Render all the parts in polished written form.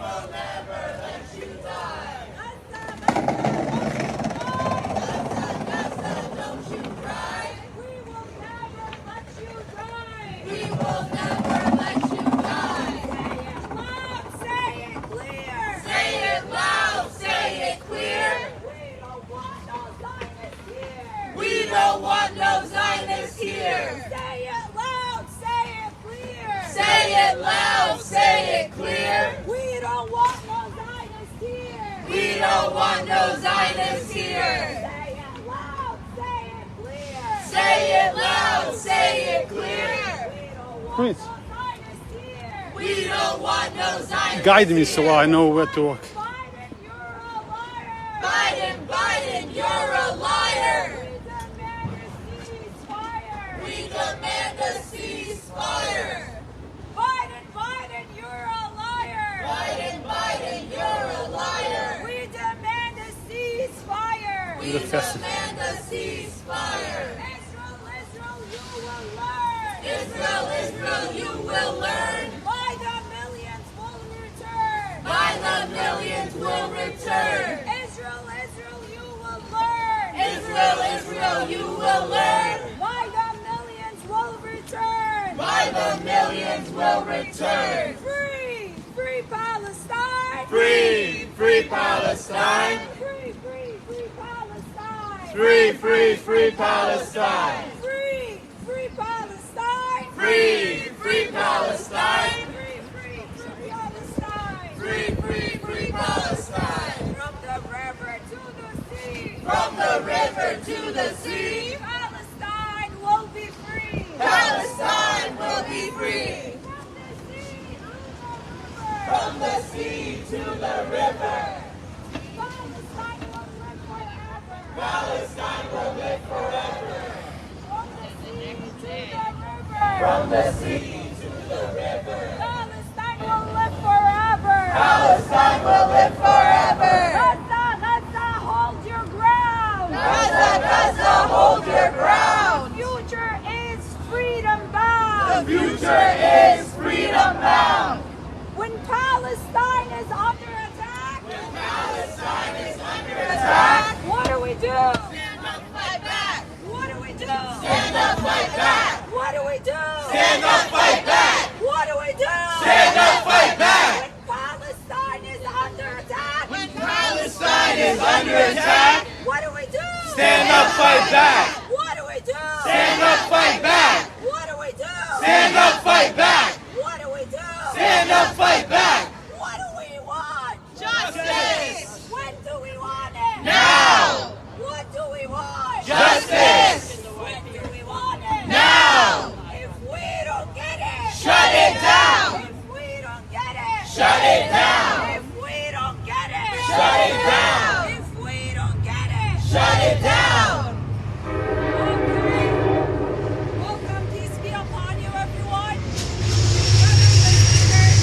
will never let you die. Don't you cry. We will never let you die. We will never let you die. Say it loud, say it clear. Say it loud, say it clear. We don't want no Zionists here. Say it loud, say it clear. Say it loud, say it clear. We don't want no Zionists here. We don't want no Zionists here. Say it loud, say it clear. Say it loud, say it clear. We don't want no Zionists here. We don't want no Zionists. Guide me so I know where to walk. Biden, you're a liar. Biden, you're a liar. We demand a ceasefire. Biden, you're a liar. Biden, you're a liar. We demand a ceasefire. We demand a ceasefire. Israel, you will learn. Israel, you will learn. By the millions will return. By the millions will return. Israel, you will learn. Israel, you will learn. By the millions will return. By the millions will return. Free Palestine. Free Palestine. Free Palestine. Free Palestine. Free Palestine. Free Palestine. Free Palestine. From the river to the sea. From the river to the sea. Palestine will be free. Palestine will be free. From the sea to the river. Palestine will live forever. Palestine will live forever. From the sea to the river. Palestine will live forever. Palestine will live forever. Gaza, hold your ground. Gaza, hold your ground. The future is freedom bound. The future is freedom bound. When Palestine is under attack. When Palestine is under attack. What do we do? Stand up, fight back. What do we do? Stand up, fight back. What do we do? Stand up, fight back. What do we do? Stand up, fight back. When Palestine is under attack. When Palestine is under attack. What do we do? Stand up, fight back. What do we do? Stand up, fight back. What do we do? Stand up, fight back. What do we do? Stand up, fight back. What do we want? Justice. When do we want it? Now. What do we want? Justice. When do we want it? Now. If we don't get it, Shut it down. If we don't get it, Shut it down. If we don't get it, Shut it down. If we don't get it, Shut it down. Okay. Welcome, peace be upon you, everyone. Brothers and sisters,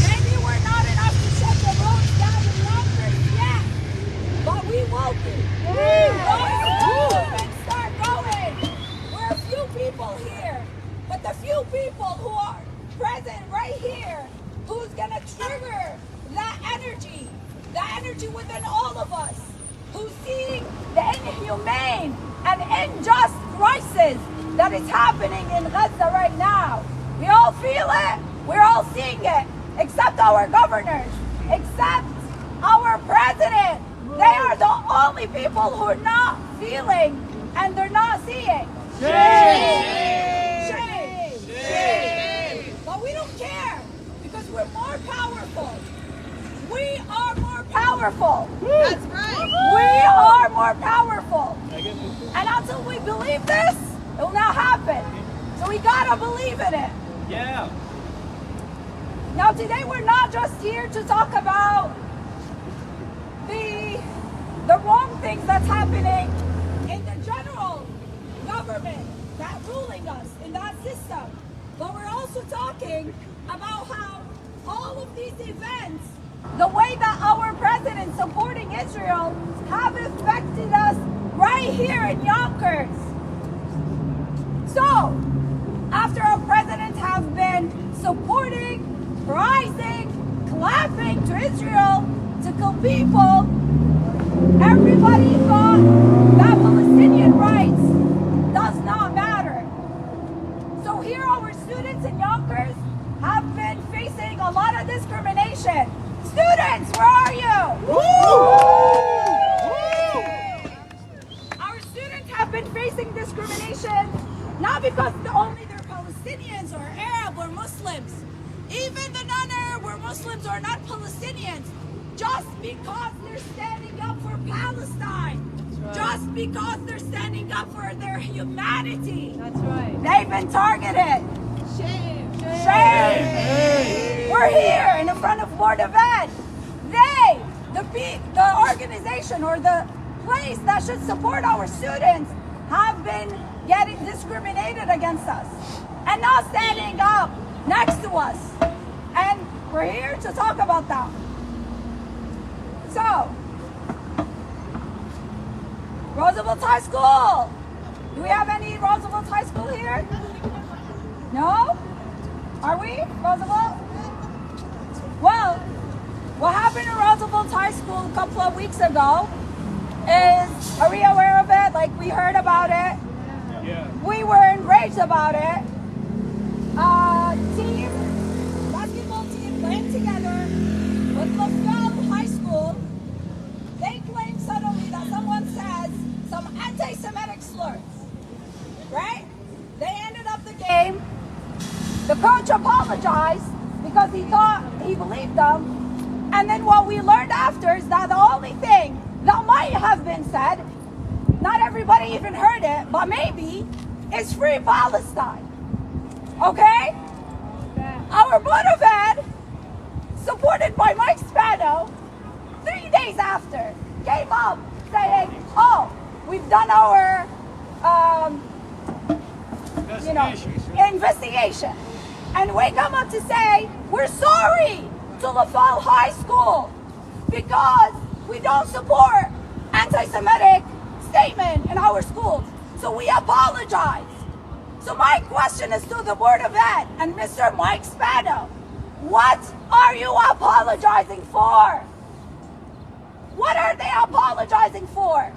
maybe we're not enough to shut the roads down in Yonkers yet, but we will be. Movement start going. We're a few people here, but the few people who are present right here, who's gonna trigger that energy within all of us, who's seeing the inhumane and unjust crisis that is happening in Gaza right now. We all feel it, we're all seeing it, except our governors, except our president. They are the only people who are not feeling and they're not seeing. Shame. But we don't care because we're more powerful. We are more powerful. That's right. We are more powerful. And until we believe this, it will not happen. So we gotta believe in it. Yeah. Now today we're not just here to talk about the wrong things that's happening in the general government that ruling us in that system. But we're also talking about how all of these events, the way that our president supporting Israel have affected us right here in Yonkers. So, after our presidents have been supporting, rising, clapping to to Israel to kill people, everybody thought that Palestinian rights does not matter. So here our students in Yonkers have been facing a lot of discrimination. Students, where are you? Our students have been facing discrimination not because only they're Palestinians or Arab or Muslims. Even the non-Arab or Muslims are not Palestinians. Just because they're standing up for Palestine. Right. Just because they're standing up for their humanity. That's right. They've been targeted. Shame. Shame. Shame. We're here in the front of Board of Ed. They, the organization or the place that should support our students, have been getting discriminated against us and not standing up next to us. And we're here to talk about that. So, Roosevelt High School. Do we have any Roosevelt High School here? No? Are we, Roosevelt? Well, what happened in Roosevelt High School a couple of weeks ago is, are we aware of it? Like, we heard about it. Yeah. We were enraged about it. Basketball team playing together with Roosevelt High School. They claim suddenly that someone says some anti-Semitic slurs, right? They ended up the game. The coach apologized because he thought he believed them. And then what we learned after is that the only thing that might have been said, not everybody even heard it, but maybe, is free Palestine. Okay? Our Board of Ed, supported by Mike Spano, 3 days after, came up saying, oh, we've done our investigation. And we come up to say, we're sorry to Roosevelt High School because we don't support anti-Semitic statement in our schools. So we apologize. So my question is to the Board of Ed and Mr. Mike Spano. What are you apologizing for? What are they apologizing for?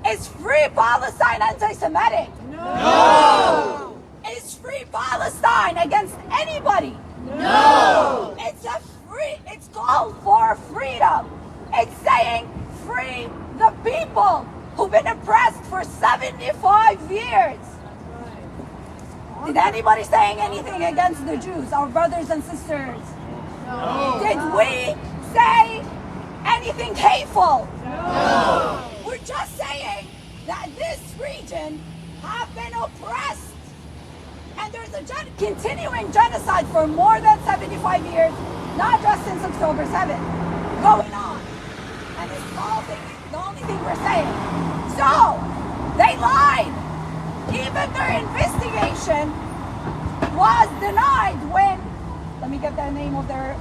Is free Palestine anti-Semitic? No! Is free Palestine against anybody? No! It's called for freedom. It's saying free the people who've been oppressed for 75 years. Did anybody saying anything against the Jews, our brothers and sisters? No. Did we say anything hateful? No. We're just saying that this region have been oppressed. And there's a continuing genocide for more than 75 years, not just since October 7th, going on. And it's the only thing we're saying. So, they lied. Even their investigation was denied when, let me get the name of their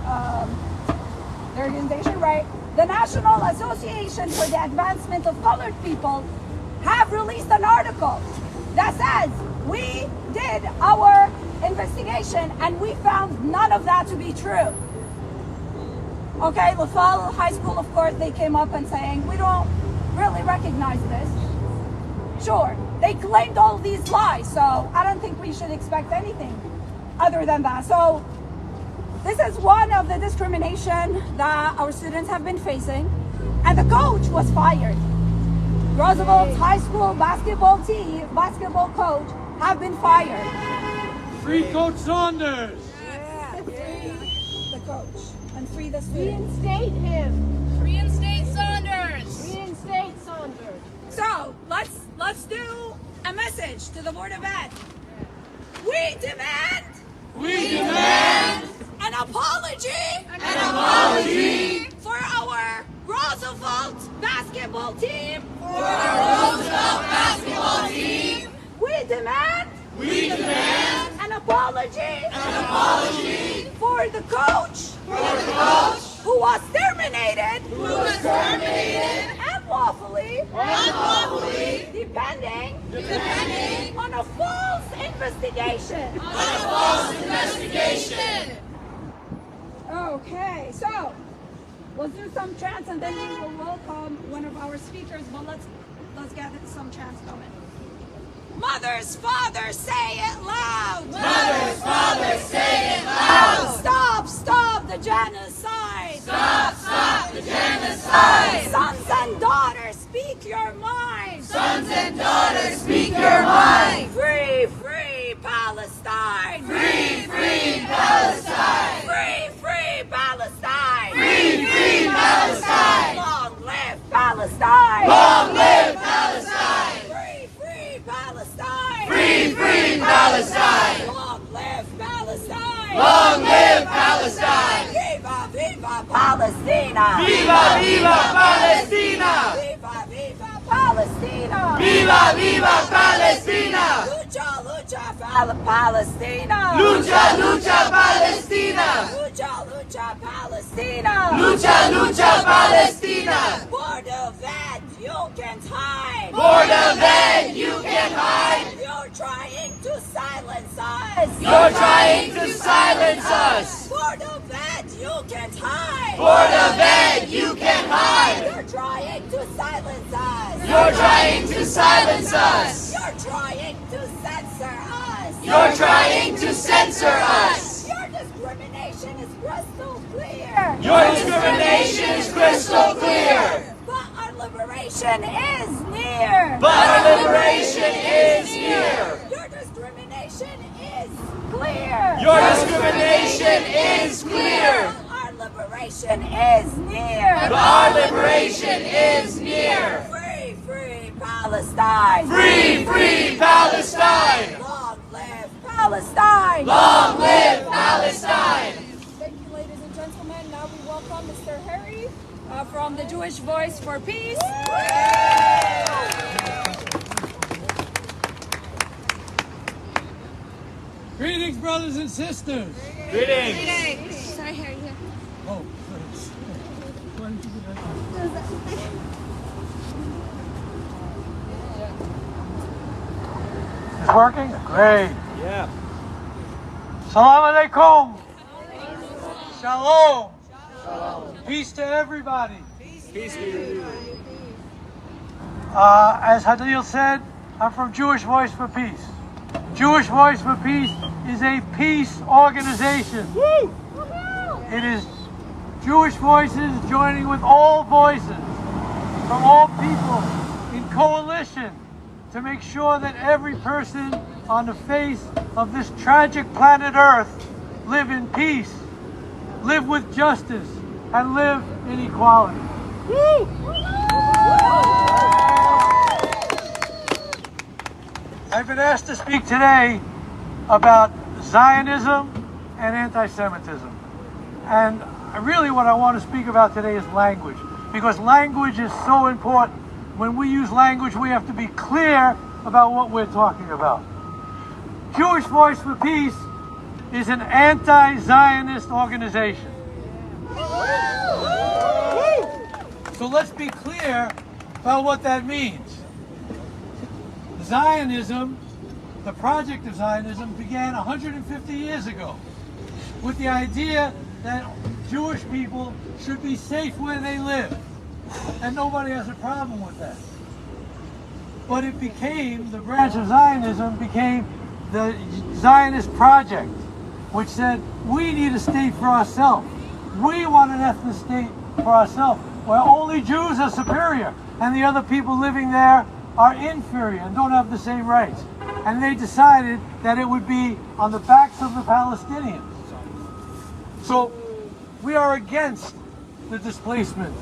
organization right, the National Association for the Advancement of Colored People have released an article that says we did our investigation and we found none of that to be true. Okay, Roosevelt High School, of course, they came up and saying, we don't really recognize this. Sure, they claimed all these lies, so I don't think we should expect anything other than that. So this is one of the discrimination that our students have been facing, and the coach was fired. Roosevelt High School basketball basketball coach have been fired. Free Coach Saunders! Yeah. Free the coach and free the students. Reinstate him. Reinstate Saunders. Reinstate Saunders. So let's do a message to the Board of Ed. We demand an apology for our Roosevelt basketball team. We demand an apology for the coach who was terminated unlawfully depending on a false investigation. On a false investigation. Oh Okay, so we'll do some chants and then we will welcome one of our speakers, but let's get some chants going. Mothers, fathers, say it loud! Mothers, fathers, say it loud! Stop, stop the genocide! Stop, stop the genocide! Sons and daughters, speak your mind! Sons and daughters, speak your mind! Free, free Palestine! Free, free Palestine! Free, free Palestine! Free, free Palestine! Long live Palestine! Long live Palestine! Free, free Palestine! Free, free Palestine! Long live Palestine! Long live Palestine! Viva, viva Palestina! Viva, viva Palestina! Viva, viva Palestina! Viva, viva Palestina! Lucha, lucha, Palestina! Lucha, lucha Palestina! Lucha, lucha, Palestina! Lucha, lucha Palestina! For the vet, you can't hide! For the bed you can hide! You're trying to silence us! You're trying to silence us! For the vet, you can't hide! For the bed you can hide! You're trying to silence us! You're trying to silence us! You're trying to censor us! You're trying to censor us! Your discrimination is crystal clear! Your discrimination is crystal clear! But our liberation is near! But our liberation is near! Your discrimination is clear! Your discrimination is clear! But our liberation is near! But our liberation is near! Free, free Palestine! Free, free Palestine! Long live Palestine! Long live Palestine! Thank you, ladies and gentlemen. Now we welcome Mr. Harry from the Jewish Voice for Peace. Greetings, brothers and sisters. Greetings! Sorry, Harry. Here. Oh, thanks. Why did you do that? It's working? Great. Yeah. Salam alaikum. Shalom. Peace to everybody. Peace be with you. As Hadil said, I'm from Jewish Voice for Peace. Jewish Voice for Peace is a peace organization. Woo! It is Jewish voices joining with all voices from all people in coalition to make sure that every person on the face of this tragic planet Earth live in peace, live with justice, and live in equality. Woo! I've been asked to speak today about Zionism and anti-Semitism. And really what I want to speak about today is language, because language is so important. When we use language, we have to be clear about what we're talking about. Jewish Voice for Peace is an anti-Zionist organization. So let's be clear about what that means. Zionism, the project of Zionism, began 150 years ago with the idea that Jewish people should be safe where they live. And nobody has a problem with that. But it became, the branch of Zionism became the Zionist project, which said, we need a state for ourselves. We want an ethnic state for ourselves, where only Jews are superior, and the other people living there are inferior and don't have the same rights. And they decided that it would be on the backs of the Palestinians. So we are against the displacement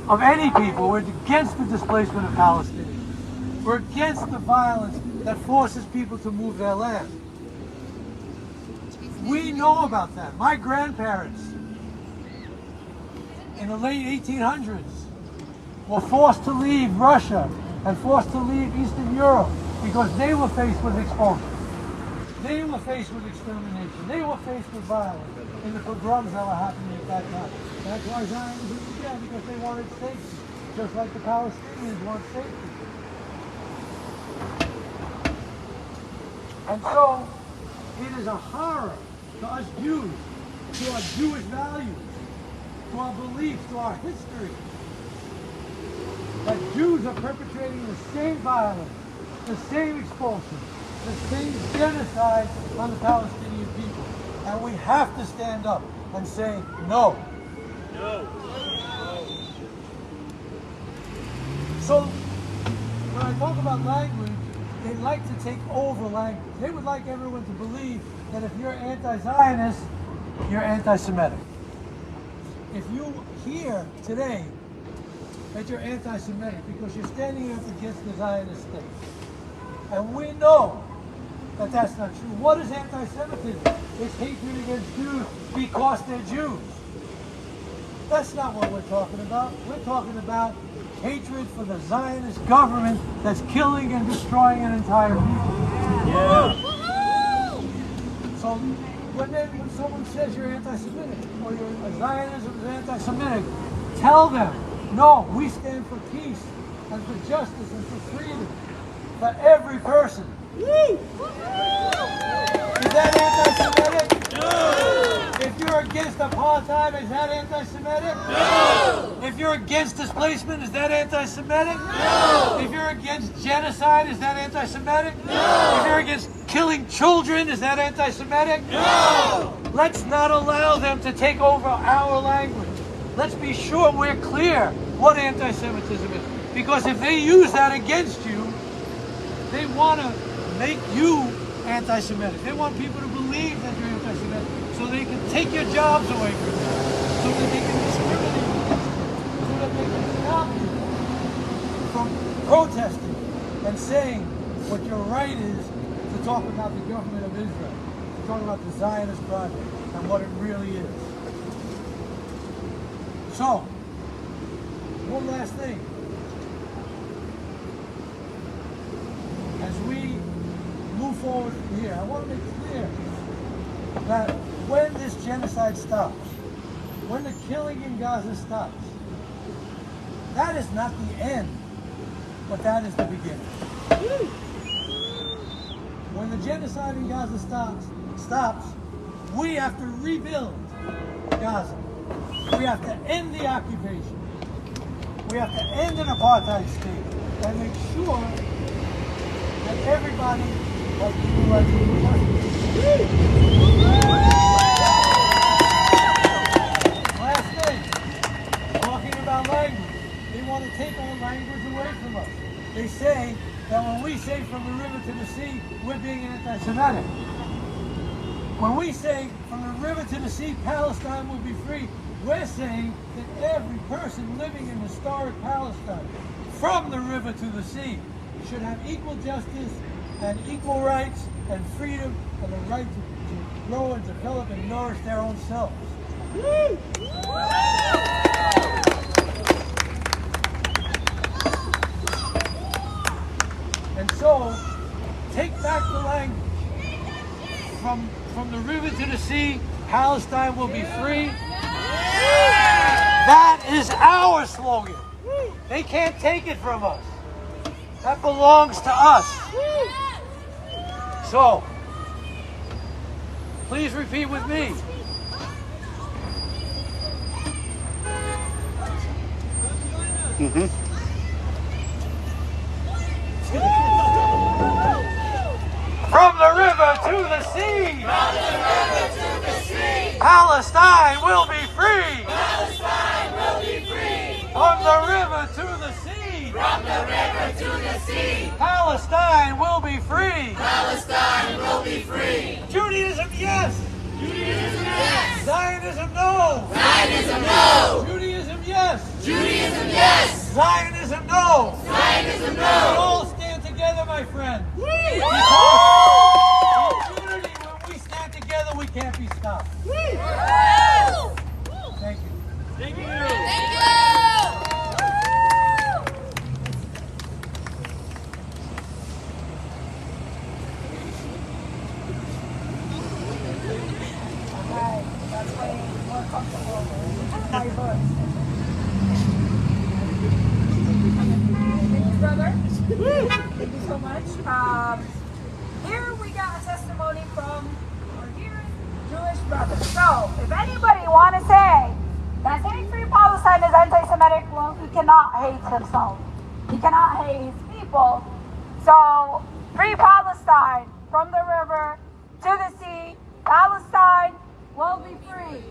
of any people. We're against the displacement of Palestinians. We're against the violence that forces people to move their land. We know about that. My grandparents in the late 1800s were forced to leave Russia and forced to leave Eastern Europe because they were faced with expulsion. They were faced with extermination. They were faced with violence in the pogroms that were happening at that time. That's why Zionism began, because they wanted safety, just like the Palestinians want safety. And so, it is a horror to us Jews, to our Jewish values, our beliefs, to our history, that Jews are perpetrating the same violence, the same expulsion, the same genocide on the Palestinian people. And we have to stand up and say no. No. So, when I talk about language, they like to take over language. They would like everyone to believe that if you're anti-Zionist, you're anti-Semitic. If you hear today that you're anti-Semitic because you're standing up against the Zionist state, and we know that that's not true. What is anti-Semitism? It's hatred against Jews because they're Jews. That's not what we're talking about. We're talking about hatred for the Zionist government that's killing and destroying an entire people. Yeah. So when someone says you're anti-Semitic or Zionism is anti-Semitic, tell them, no, we stand for peace and for justice and for freedom for every person. Is that anti-Semitic? No. If you're against apartheid, is that anti-Semitic? No. If you're against displacement, is that anti-Semitic? No. If you're against genocide, is that anti-Semitic? No. If you're against killing children, is that anti-Semitic? No. Let's not allow them to take over our language. Let's be sure we're clear what anti-Semitism is. Because if they use that against you, they want to make you anti-Semitic. They want people to believe that you're anti-Semitic so they can take your jobs away from you, so that they can discriminate against you, so that they can stop you from protesting and saying what your right is to talk about the government of Israel, to talk about the Zionist project and what it really is. So, one last thing. As we move forward from here, I want to make clear that when this genocide stops, when the killing in Gaza stops, that is not the end, but that is the beginning. When the genocide in Gaza stops, we have to rebuild Gaza. We have to end the occupation. We have to end an apartheid state and make sure that everybody has equal rights to justice. Last thing, talking about language. They want to take our language away from us. They say that when we say from the river to the sea, we're being anti-Semitic. When we say from the river to the sea, Palestine will be free, we're saying that every person living in historic Palestine, from the river to the sea, should have equal justice and equal rights and freedom and the right to grow and develop and nourish their own selves. And so, take back the language. From the river to the sea, Palestine will be free. That is our slogan. They can't take it from us. That belongs to us. So, please repeat with me. From the river to the sea. From the river to the sea. Palestine will be free. Palestine will be free. From the river to the sea. From the river to the sea. Palestine will be free. Palestine will be free. Judaism, yes. Judaism, yes. Zionism, no. Zionism, no. Judaism, yes. Judaism, yes. Zionism, no. Zionism, We no. all stand together, my friends. Because in unity, when we stand together, we can't be stopped. Thank you. Thank you. Thank you. Alright, that's way more comfortable. Thank you, brother. Thank you so much. Here we got a testimony from our dear Jewish brother. So, if anybody want to say, that's ain't free anti-Semitic, well, he cannot hate himself. He cannot hate his people. So, free Palestine from the river to the sea. Palestine will be free.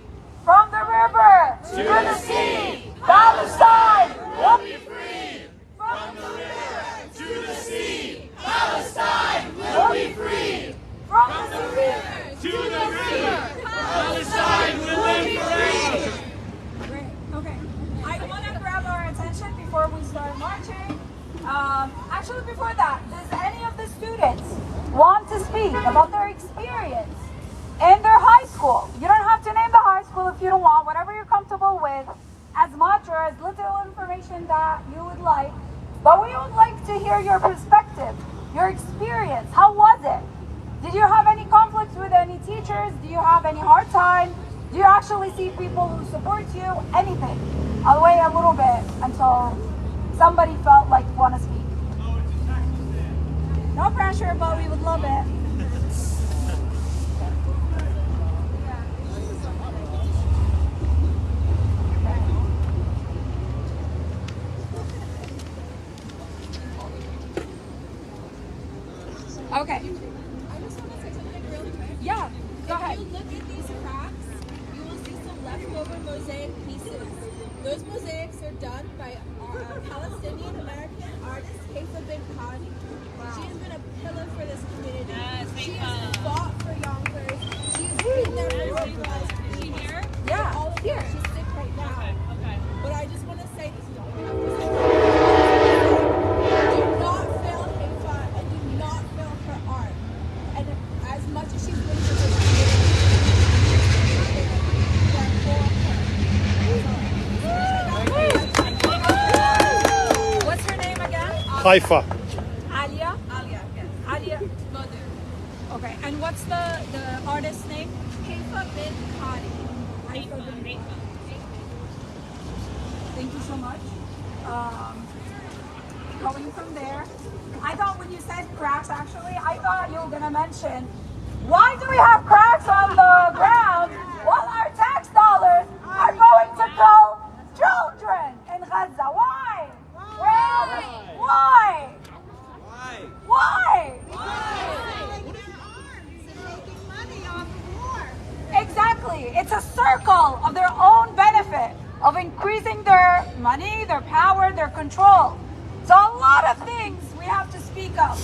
From the river to the sea. Palestine will be free. From the river to the sea. Palestine will be free. From the river to the sea. Palestine will be free. Great. Okay. I want to grab our attention before we start marching. Actually, before that, does any of the students want to speak about their experience in their high school? You don't have to name the high school if you don't want, whatever you're comfortable with, as much or as little information that you would like. But we would like to hear your perspective, your experience. How was it? Did you have any conflicts with any teachers? Do you have any hard time? Do you actually see people who support you? Anything. I'll wait a little bit until somebody felt like want to speak. No pressure, but we would love it. Okay. I just want to say something real quick. Yeah, go ahead. If you look at these cracks, you will see some leftover mosaic pieces. Those mosaics are done by Palestinian American artist Haifa bin Khadi. She has been a pillar for this community. She has fought for Yonkers. She has been there for Roosevelt. Is she here? Yeah, All of here. She's sick right now. Okay. But I just want to say this. Do not fail Haifa and do not fail her art. And as much as she's been for this What's her name again? Haifa. Alia? Alia, yes. Alia. Mother. Okay, and what's the artist's name? Haifa bin Khadi. Thank you so much. Going from there, I thought when you said cracks, actually, I thought you were going to mention, why do we have cracks on the ground while our tax dollars are going to kill children in Gaza? Why? Why? Exactly. It's a circle of their own benefit, of increasing their money, their power, their control. So a lot of things we have to speak of.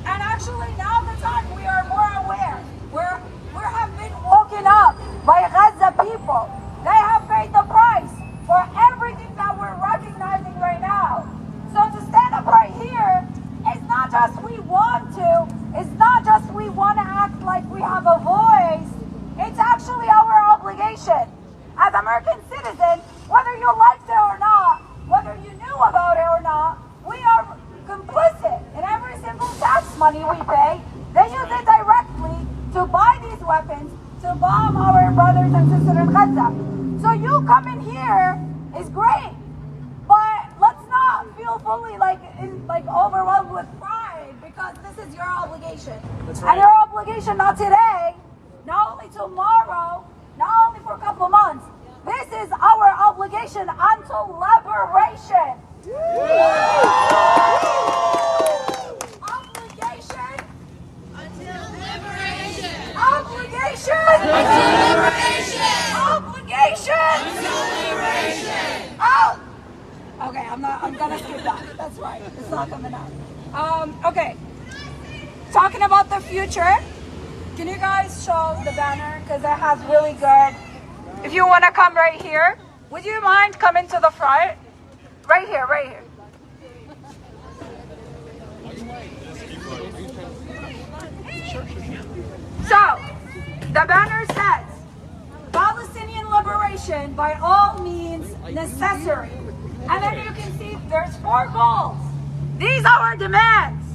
And actually now the time we are more aware. We have been woken up by Gaza people. They have paid the price for everything that we're recognizing right now. So to stand up right here, it's not just we want to, it's not just we want to act like we have a voice, it's actually our obligation. As American citizens, whether you liked it or not, whether you knew about it or not, we are complicit in every single tax money we pay. They use it directly to buy these weapons, to bomb our brothers and sisters in Gaza. So you coming here is great, but let's not feel fully like overwhelmed with pride, because this is your obligation. That's right. And your obligation not today, not only tomorrow, not only for a couple months. This is our obligation until liberation. Obligation Until liberation. Obligation Until liberation. Obligation Until liberation. Oh. Okay, I'm gonna skip that. That's right. It's not coming out. Okay. Talking about the future. Can you guys show the banner? Because it has really good. If you want to come right here, would you mind coming to the front? Right here, right here. So, the banner says, Palestinian liberation by all means necessary. And then you can see there's 4 goals. These are our demands.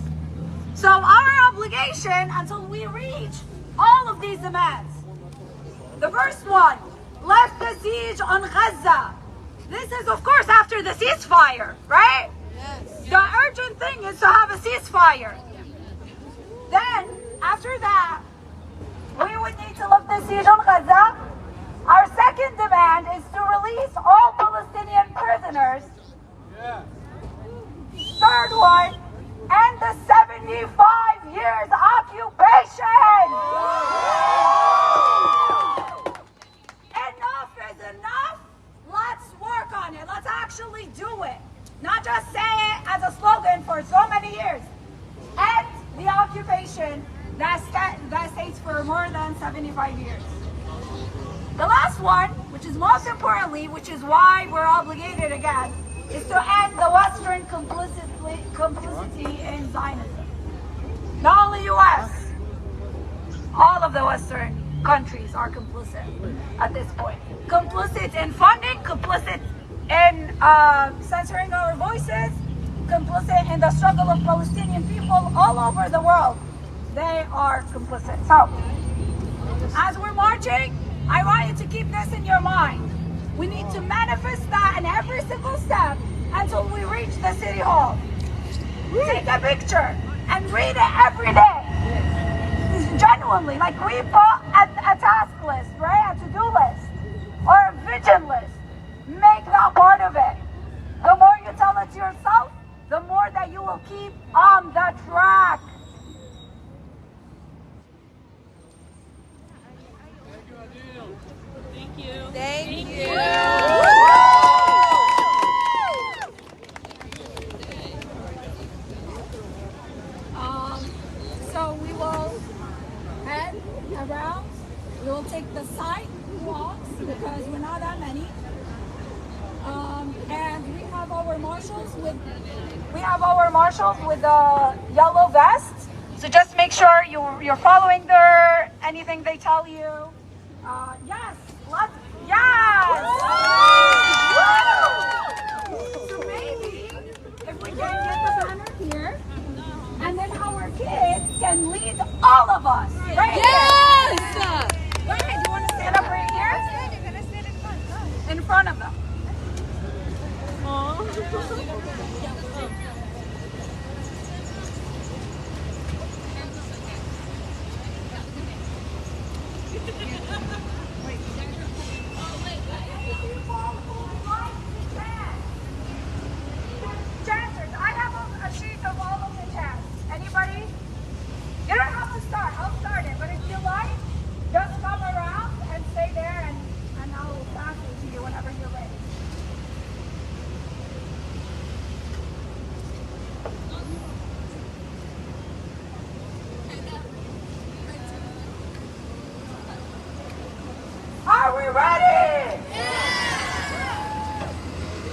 So our obligation until we reach all of these demands. The first one, lift the siege on Gaza. This is, of course, after the ceasefire, right? Yes. The urgent thing is to have a ceasefire. Then, after that, we would need to lift the siege on Gaza. Our second demand is to release all Palestinian prisoners actually do it. Not just say it as a slogan for so many years. End the occupation that states for more than 75 years. The last one, which is most importantly, which is why we're obligated again, is to end the Western complicity in Zionism. Not only U.S., all of the Western countries are complicit at this point. Complicit in funding, complicit in censoring our voices, complicit in the struggle of Palestinian people all over the world. They are complicit. So, as we're marching, I want you to keep this in your mind. We need to manifest that in every single step until we reach the City Hall. Take a picture and read it every day. Genuinely, like we put a task list, right? A to-do list or a vision list. Make that part of it. The more you tell it to yourself, the more that you will keep on the track. Thank you. So we will head around. We will take the side walks because we're not that many. And we have our marshals with the yellow vests. So just make sure you're following anything they tell you. Yes. So maybe if we can get the banner here, and then our kids can lead all of us. Right? Yes! Go ahead. You want to stand up right here? You're gonna stand in front. In front of them. Chancers, I have a sheet of all of the chants. Anybody? You don't have to start. I'll start it. But if you like, just come around and stay there and I'll pass it to you whenever you're ready. Are we ready?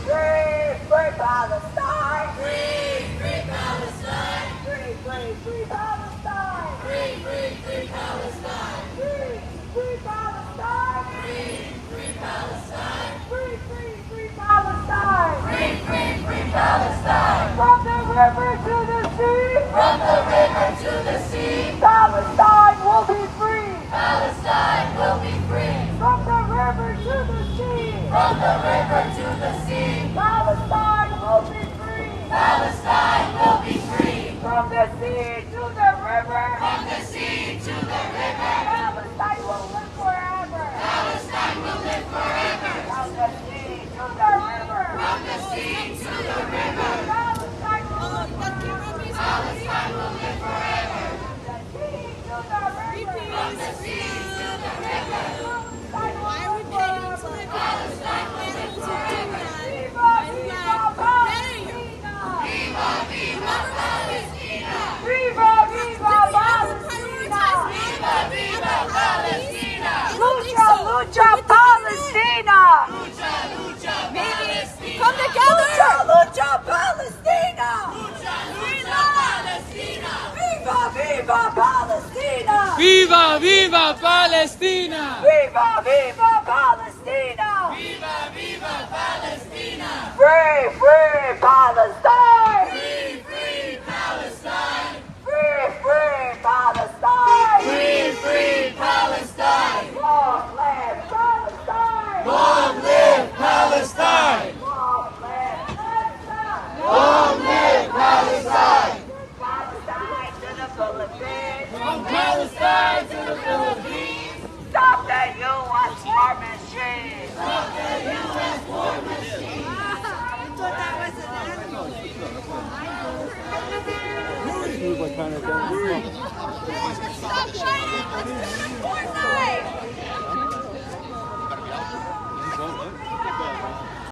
Free, free Palestine! Free, free Palestine! Free, free, free Palestine! Free, free, free Palestine! Free, free Palestine! Free, free Palestine! Free, free, free Palestine! Free, free, free Palestine! From the river to the sea! From the river to the sea, Palestine will be free! Palestine will be free. From the river to the sea! From the river to the sea, Palestine will be free! Palestine will be free. From the sea to the river! From the sea to the river, Palestine will live forever! Palestine will live forever. From the sea to the river! From the sea to the river, Palestine will live forever! Palestine will live forever. From the sea to the river! From the sea to the river, Palestine will live forever! Palestine will live forever. Viva, viva Palestina! Viva, viva Palestina! Viva, viva Palestina! Viva, viva Palestina! Lucha, lucha Palestina! Lucha, lucha Palestina! Come together! Lucha, lucha Palestina! Lucha, lucha Palestina! Viva, viva Palestina! ¡Viva, viva Palestina! Viva, viva Palestina! Viva, viva Palestina! Free, free Palestine! Free, free Palestine! Free, free Palestine! Free, free Palestine! Long live Palestine! Long live Palestine! Long live Palestine! Long live Palestine! Palestine to the Philippines! From Palestine to the Philippines! Stop the U.S. war machine! Stop the U.S. war machine! Stop shining! Let's go to Fortnite!